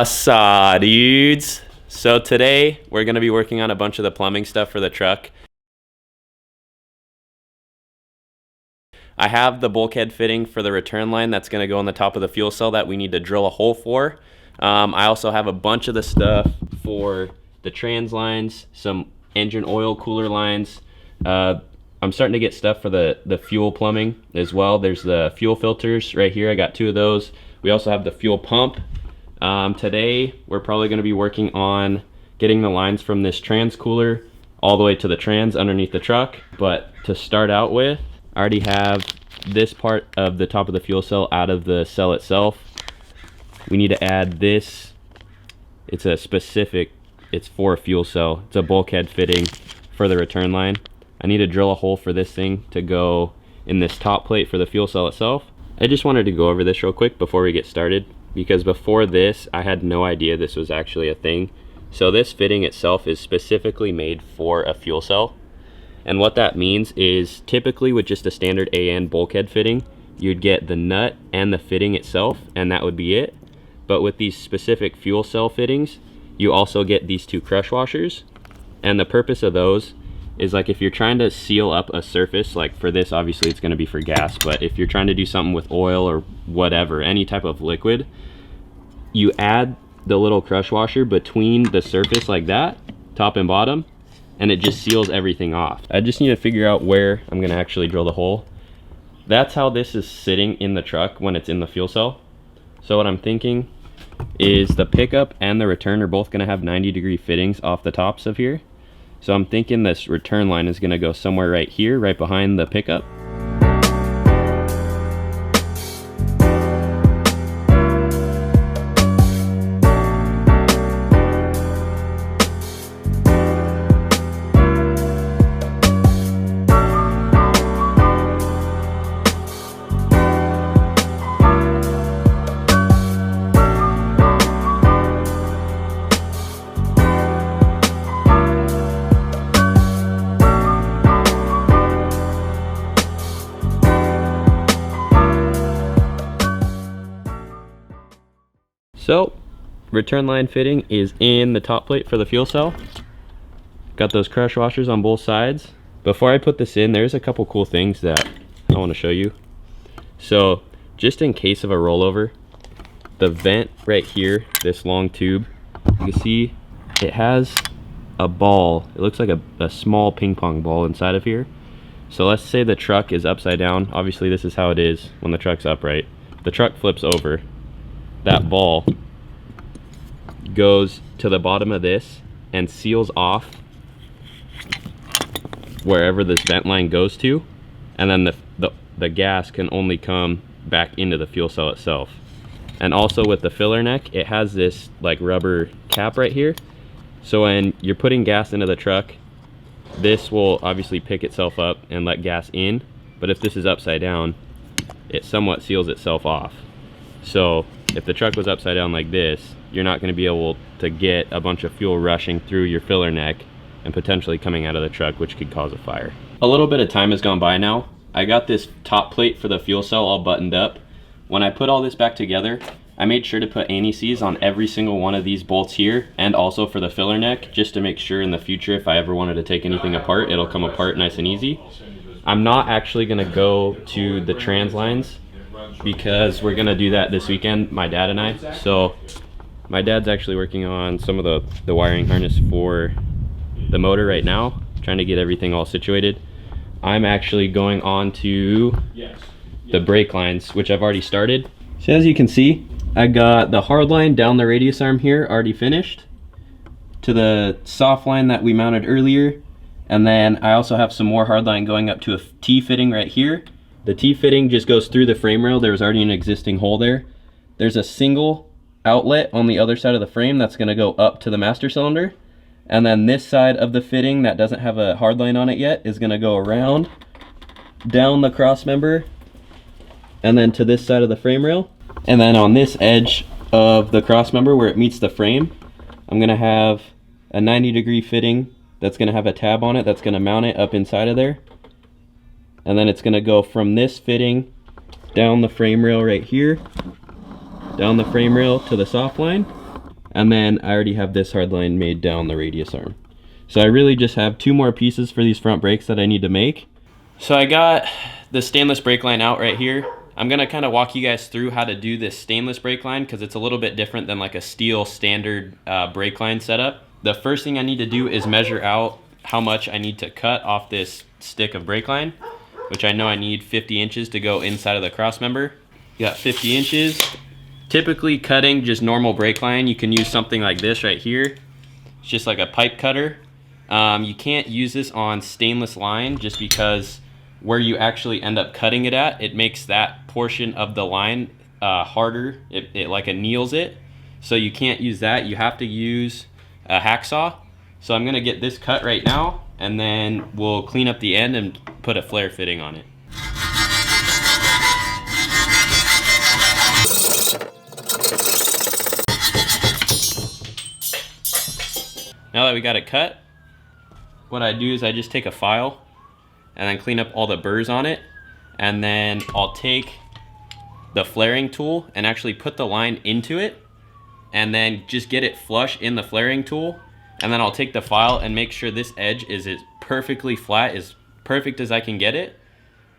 Sah Dudes. So today we're going to be working on a bunch of the plumbing stuff for the truck. I have the bulkhead fitting for the return line that's going to go on the top of the fuel cell that we need to drill a hole for. I also have a bunch of the stuff for the trans lines, some engine oil cooler lines. I'm starting to get stuff for the fuel plumbing as well. There's the fuel filters right here. I got 2 of those. We also have the fuel pump. Today we're probably going to be working on getting the lines from this trans cooler all the way to the trans underneath the truck. But to start out with, I already have this part of the top of the fuel cell out of the cell itself. We need to add this. It's for a fuel cell. It's a bulkhead fitting for the return line. I need to drill a hole for this thing to go in this top plate for the fuel cell itself. I just wanted to go over this real quick before we get started, because before this I had no idea this was actually a thing. So this fitting itself is specifically made for a fuel cell, and what that means is typically with just a standard AN bulkhead fitting you'd get the nut and the fitting itself and that would be it. But with these specific fuel cell fittings you also get these 2 crush washers, and the purpose of those is like if you're trying to seal up a surface, like for this obviously it's going to be for gas, but if you're trying to do something with oil or whatever, any type of liquid, you add the little crush washer between the surface like that, top and bottom, and it just seals everything off. I just need to figure out where I'm going to actually drill the hole. That's how this is sitting in the truck when it's in the fuel cell. So what I'm thinking is the pickup and the return are both going to have 90-degree fittings off the tops of here. So I'm thinking this return line is going to go somewhere right here, right behind the pickup. So, return line fitting is in the top plate for the fuel cell. Got those crush washers on both sides. Before I put this in, there's a couple cool things that I want to show you. So, just in case of a rollover, the vent right here, this long tube, you can see it has a ball. It looks like a small ping pong ball inside of here. So let's say the truck is upside down. Obviously this is how it is when the truck's upright. The truck flips over. That ball goes to the bottom of this and seals off wherever this vent line goes to, and then the gas can only come back into the fuel cell itself. And also with the filler neck, it has this like rubber cap right here, so when you're putting gas into the truck, this will obviously pick itself up and let gas in, but if this is upside down, it somewhat seals itself off. So if the truck was upside down like this, you're not going to be able to get a bunch of fuel rushing through your filler neck and potentially coming out of the truck, which could cause a fire. A little bit of time has gone by now. I got this top plate for the fuel cell all buttoned up. When I put all this back together, I made sure to put anti-seize on every single one of these bolts here, and also for the filler neck, just to make sure in the future if I ever wanted to take anything apart, it'll come apart nice and easy. I'm not actually going to go to the trans lines because we're gonna do that this weekend, my dad and I. So my dad's actually working on some of the wiring harness for the motor right now, trying to get everything all situated. I'm actually going on to the brake lines, which I've already started. So as you can see, I got the hard line down the radius arm here already finished to the soft line that we mounted earlier, and then I also have some more hard line going up to a T fitting right here. The T fitting just goes through the frame rail. There's already an existing hole there. There's a single outlet on the other side of the frame that's going to go up to the master cylinder. And then this side of the fitting that doesn't have a hard line on it yet is going to go around, down the cross member, and then to this side of the frame rail. And then on this edge of the cross member where it meets the frame, I'm going to have a 90-degree fitting that's going to have a tab on it that's going to mount it up inside of there. And then it's going to go from this fitting down the frame rail right here, down the frame rail to the soft line, And then I already have this hard line made down the radius arm. So I really just have 2 more pieces for these front brakes that I need to make. So I got the stainless brake line out right here. I'm gonna kind of walk you guys through how to do this stainless brake line because it's a little bit different than like a steel standard brake line setup. The first thing I need to do is measure out how much I need to cut off this stick of brake line, which I know I need 50 inches to go inside of the cross member. You got 50 inches. Typically cutting just normal brake line, you can use something like this right here. It's just like a pipe cutter. You can't use this on stainless line just because where you actually end up cutting it at, it makes that portion of the line harder. It like anneals it. So you can't use that. You have to use a hacksaw. So I'm gonna get this cut right now, and then we'll clean up the end and put a flare fitting on it. Now that we got it cut, what I do is I just take a file and then clean up all the burrs on it, and then I'll take the flaring tool and actually put the line into it and then just get it flush in the flaring tool, and then I'll take the file and make sure this edge is as perfectly flat, as perfect as I can get it,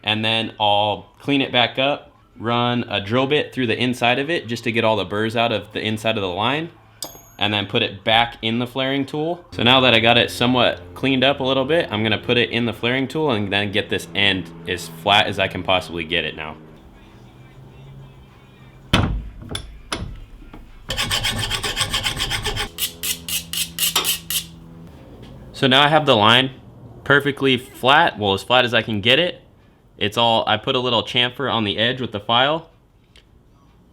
and then I'll clean it back up, run a drill bit through the inside of it just to get all the burrs out of the inside of the line, and then put it back in the flaring tool. So now that I got it somewhat cleaned up a little bit, I'm gonna put it in the flaring tool and then get this end as flat as I can possibly get it now. So now I have the line perfectly flat, well, as flat as I can get it. It's all, I put a little chamfer on the edge with the file.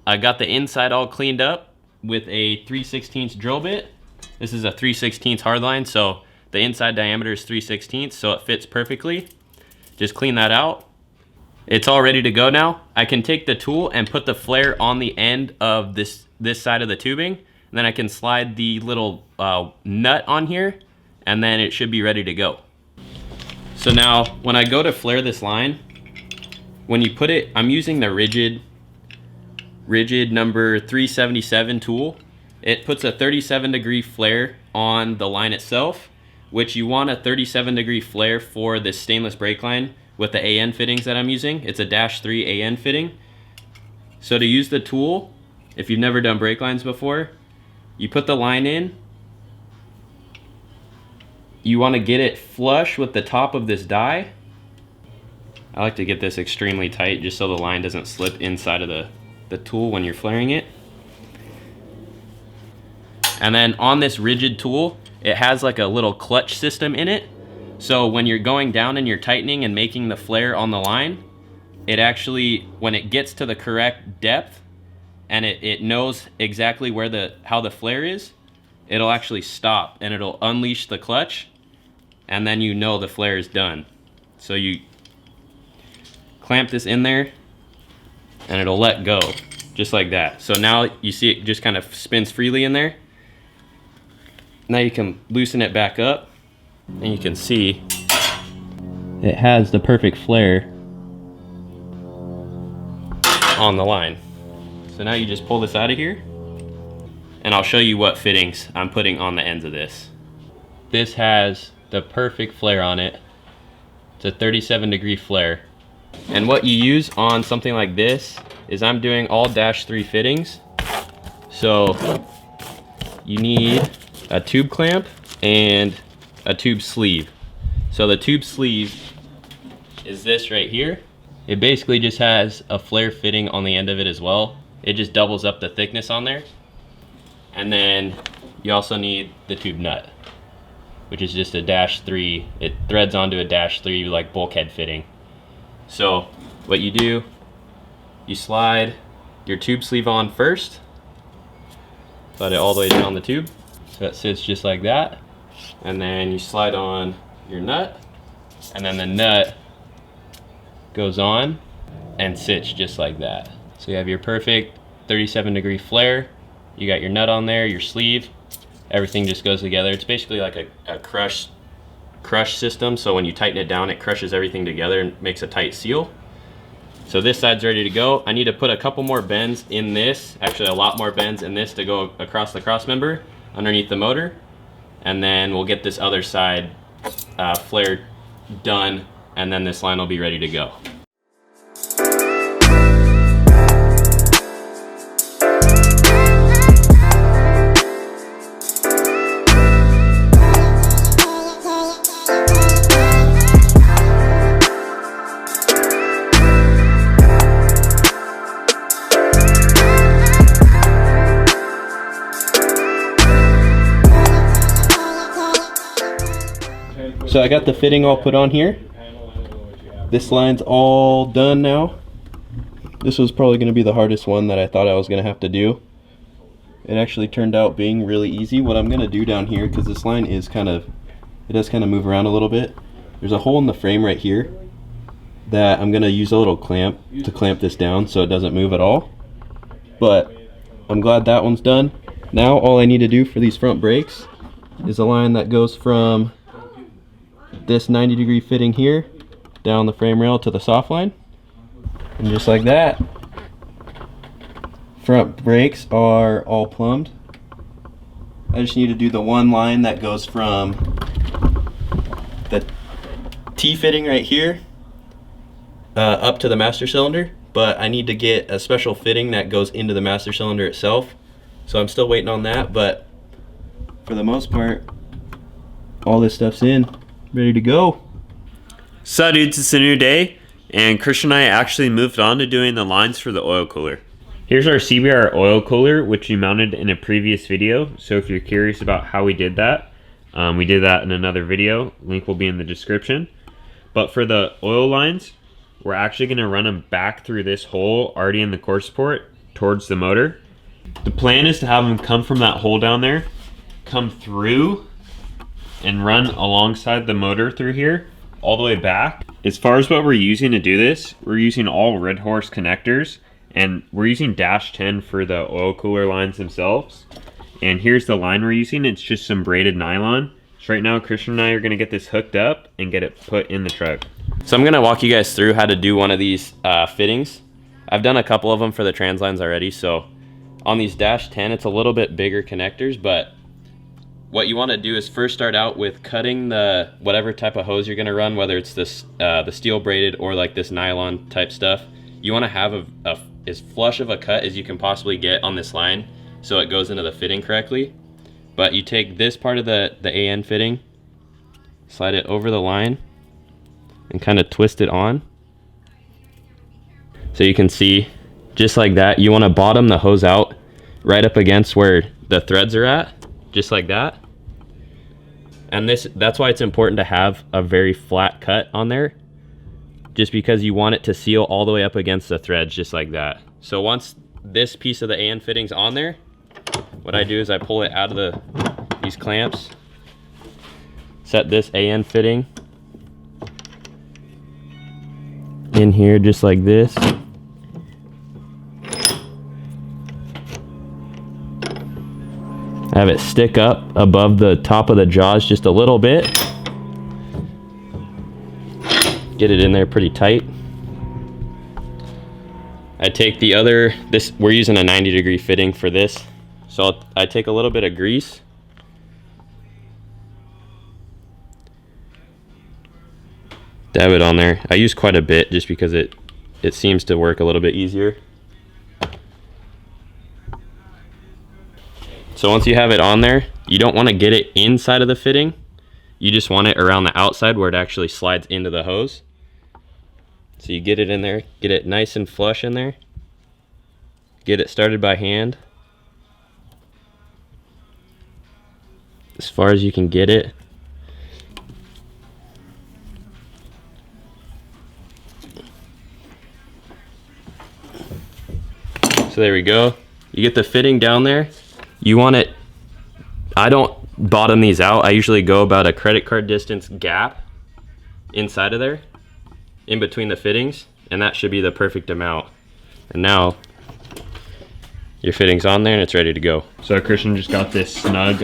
I got the inside all cleaned up with a 3/16 drill bit. This is a 3/16 hardline, so the inside diameter is 3/16, so it fits perfectly. Just clean that out. It's all ready to go now. I can take the tool and put the flare on the end of this side of the tubing, and then I can slide the little nut on here, and then it should be ready to go. So now, when I go to flare this line, when you put it, I'm using the rigid number 377 tool. It puts a 37-degree flare on the line itself, which you want a 37-degree flare for this stainless brake line with the AN fittings that I'm using. It's a -3 AN fitting. So to use the tool, if you've never done brake lines before, you put the line in. You want to get it flush with the top of this die. I like to get this extremely tight just so the line doesn't slip inside of the tool when you're flaring it. And then on this rigid tool, it has like a little clutch system in it. So when you're going down and you're tightening and making the flare on the line, it actually, when it gets to the correct depth and it knows exactly where how the flare is, it'll actually stop and it'll unleash the clutch, and then you know the flare is done. So you clamp this in there and it'll let go just like that. So now you see it just kind of spins freely in there. Now you can loosen it back up and you can see it has the perfect flare on the line. So now you just pull this out of here, and I'll show you what fittings I'm putting on the ends of this. This has the perfect flare on it. It's a 37-degree flare. And what you use on something like this is I'm doing all -3 fittings. So you need a tube clamp and a tube sleeve. So the tube sleeve is this right here. It basically just has a flare fitting on the end of it as well. It just doubles up the thickness on there. And then you also need the tube nut, which is just a -3. It threads onto a -3 like bulkhead fitting. So what you do, you slide your tube sleeve on first, slide it all the way down the tube so it sits just like that, and then you slide on your nut, and then the nut goes on and sits just like that. So you have your perfect 37-degree flare, you got your nut on there, your sleeve, everything just goes together. It's basically like a crush system, so when you tighten it down, it crushes everything together and makes a tight seal. So this side's ready to go. I need to put a couple more bends in this, actually a lot more bends in this to go across the cross member underneath the motor. And then we'll get this other side flare done, and then this line will be ready to go. So I got the fitting all put on here. This line's all done now. This was probably going to be the hardest one that I thought I was going to have to do. It actually turned out being really easy. What I'm going to do down here, because this line is it does kind of move around a little bit. There's a hole in the frame right here that I'm going to use a little clamp to clamp this down so it doesn't move at all. But I'm glad that one's done. Now all I need to do for these front brakes is a line that goes from this 90-degree fitting here down the frame rail to the soft line, and just like that, front brakes are all plumbed. I just need to do the one line that goes from the T fitting right here up to the master cylinder, but I need to get a special fitting that goes into the master cylinder itself, so I'm still waiting on that. But for the most part, all this stuff's in, ready to go. Sah Dudes, it's a new day, and Christian and I actually moved on to doing the lines for the oil cooler. Here's our CBR oil cooler, which we mounted in a previous video, so if you're curious about how we did that in another video. Link will be in the description. But for the oil lines, we're actually going to run them back through this hole already in the core support towards the motor. The plan is to have them come from that hole down there, come through and run alongside the motor through here all the way back. As far as what we're using to do this, we're using all Red Horse connectors, and we're using dash 10 for the oil cooler lines themselves. And here's the line we're using. It's just some braided nylon. So right now Christian and I are going to get this hooked up and get it put in the truck. So I'm going to walk you guys through how to do one of these fittings. I've done a couple of them for the trans lines already. So on these dash 10, it's a little bit bigger connectors, but what you want to do is first start out with cutting the whatever type of hose you're going to run, whether it's this the steel braided or like this nylon type stuff. You want to have as flush of a cut as you can possibly get on this line so it goes into the fitting correctly. But you take this part of the AN fitting, slide it over the line, and kind of twist it on. So you can see, just like that, you want to bottom the hose out right up against where the threads are at. Just like that. And that's why it's important to have a very flat cut on there, just because you want it to seal all the way up against the threads, just like that. So once this piece of the AN fitting's on there, what I do is I pull it out of these clamps, set this AN fitting in here just like this. Have it stick up above the top of the jaws just a little bit. Get it in there pretty tight. I take the other, we're using a 90-degree fitting for this. So I take a little bit of grease. Dab it on there. I use quite a bit just because it seems to work a little bit easier. So once you have it on there, you don't want to get it inside of the fitting. You just want it around the outside where it actually slides into the hose. So you get it in there, get it nice and flush in there. Get it started by hand, as far as you can get it. So there we go. You get the fitting down there. You want it, I don't bottom these out. I usually go about a credit card distance gap inside of there, in between the fittings, and that should be the perfect amount. And now Your fitting's on there and it's ready to go. So Christian just got this snug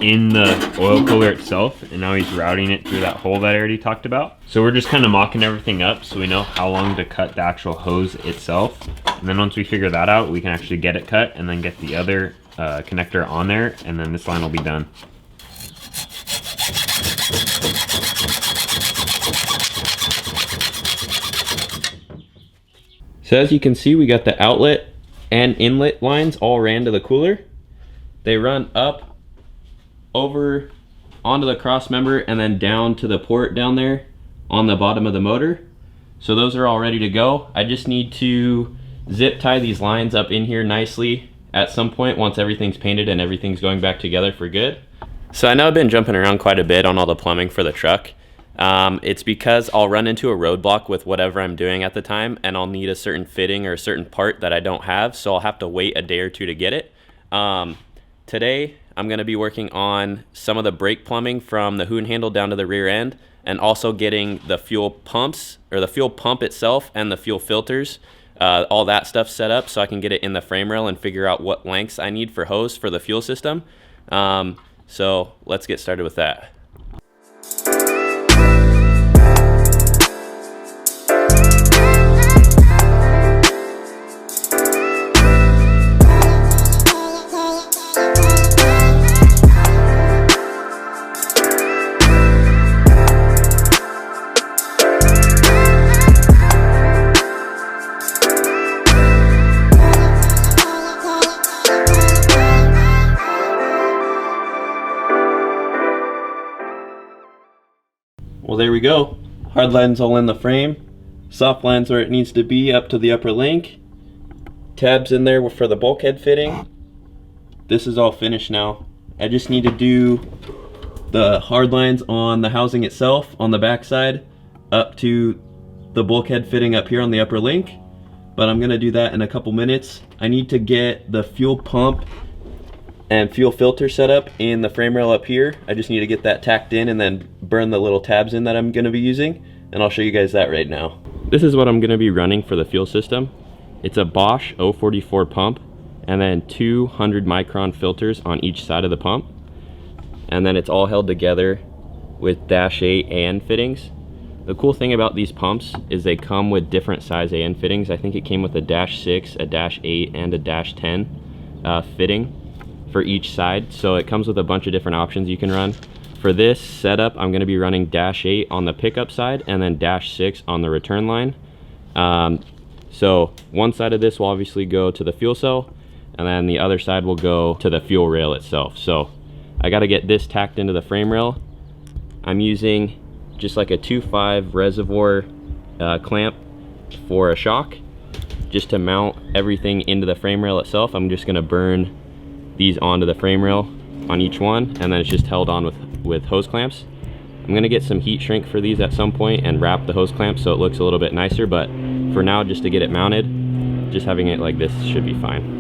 in the oil cooler itself, and now he's routing it through that hole that I already talked about. So we're just kind of mocking everything up so we know how long to cut the actual hose itself. And then once we figure that out, we can actually get it cut and then get the other connector on there, and then this line will be done. So as you can see, we got the outlet and inlet lines all ran to the cooler. They run up, over, onto the cross member, and then down to the port down there on the bottom of the motor. So those are all ready to go. I just need to zip tie these lines up in here nicely at some point once everything's painted and everything's going back together for good. So I know I've been jumping around quite a bit on all the plumbing for the truck. It's because I'll run into a roadblock with whatever I'm doing at the time, and I'll need a certain fitting or a certain part that I don't have, so I'll have to wait a day or two to get it. Today I'm going to be working on some of the brake plumbing from the hoon handle down to the rear end, and also getting the fuel pumps, or the fuel pump itself and the fuel filters, all that stuff set up so I can get it in the frame rail and figure out what lengths I need for hose for the fuel system. So let's get started with that. Well, there we go. Hard lines all in the frame. Soft lines where it needs to be up to the upper link. Tabs in there for the bulkhead fitting. This is all finished now. I just need to do the hard lines on the housing itself on the back side up to the bulkhead fitting up here on the upper link. But I'm gonna do that in a couple minutes. I need to get the fuel pump and fuel filter set up in the frame rail up here. I just need to get that tacked in and then burn the little tabs in that I'm gonna be using, and I'll show you guys that right now. This is what I'm gonna be running for the fuel system. It's a Bosch 044 pump, and then 200 micron filters on each side of the pump. And then it's all held together with -8 AN fittings. The cool thing about these pumps is they come with different size AN fittings. I think it came with a -6, a -8, and a -10 fitting for each side, so it comes with a bunch of different options you can run. For this setup, I'm going to be running -8 on the pickup side and then -6 on the return line. So one side of this will obviously go to the fuel cell, and then the other side will go to the fuel rail itself. So I got to get this tacked into the frame rail. I'm using just like a 2.5 reservoir clamp for a shock, just to mount everything into the frame rail itself. I'm just going to burn these onto the frame rail on each one, and then it's just held on with hose clamps. I'm gonna get some heat shrink for these at some point and wrap the hose clamps so it looks a little bit nicer, but for now, just to get it mounted, just having it like this should be fine.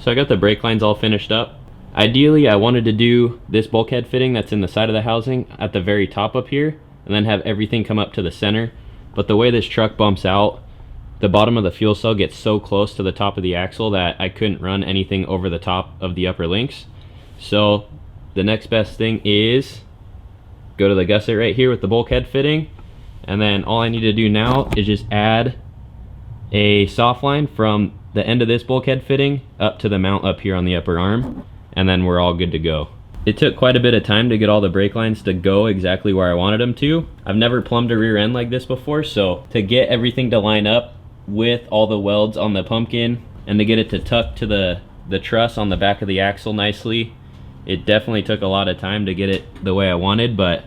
So I got the brake lines all finished up. Ideally, I wanted to do this bulkhead fitting that's in the side of the housing at the very top up here, and then have everything come up to the center. But the way this truck bumps out, the bottom of the fuel cell gets so close to the top of the axle that I couldn't run anything over the top of the upper links. So the next best thing is go to the gusset right here with the bulkhead fitting, and then all I need to do now is just add a soft line from the end of this bulkhead fitting up to the mount up here on the upper arm, and then we're all good to go. It took quite a bit of time to get all the brake lines to go exactly where I wanted them to. I've never plumbed a rear end like this before, so to get everything to line up with all the welds on the pumpkin and to get it to tuck to the truss on the back of the axle nicely, it definitely took a lot of time to get it the way I wanted, but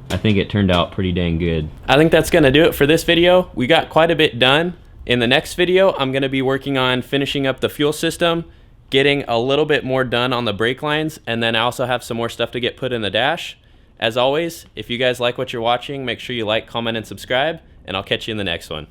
I think it turned out pretty dang good. I think that's gonna do it for this video. We got quite a bit done. In the next video, I'm gonna be working on finishing up the fuel system, getting a little bit more done on the brake lines, and then I also have some more stuff to get put in the dash. As always, if you guys like what you're watching, make sure you like, comment, and subscribe, and I'll catch you in the next one.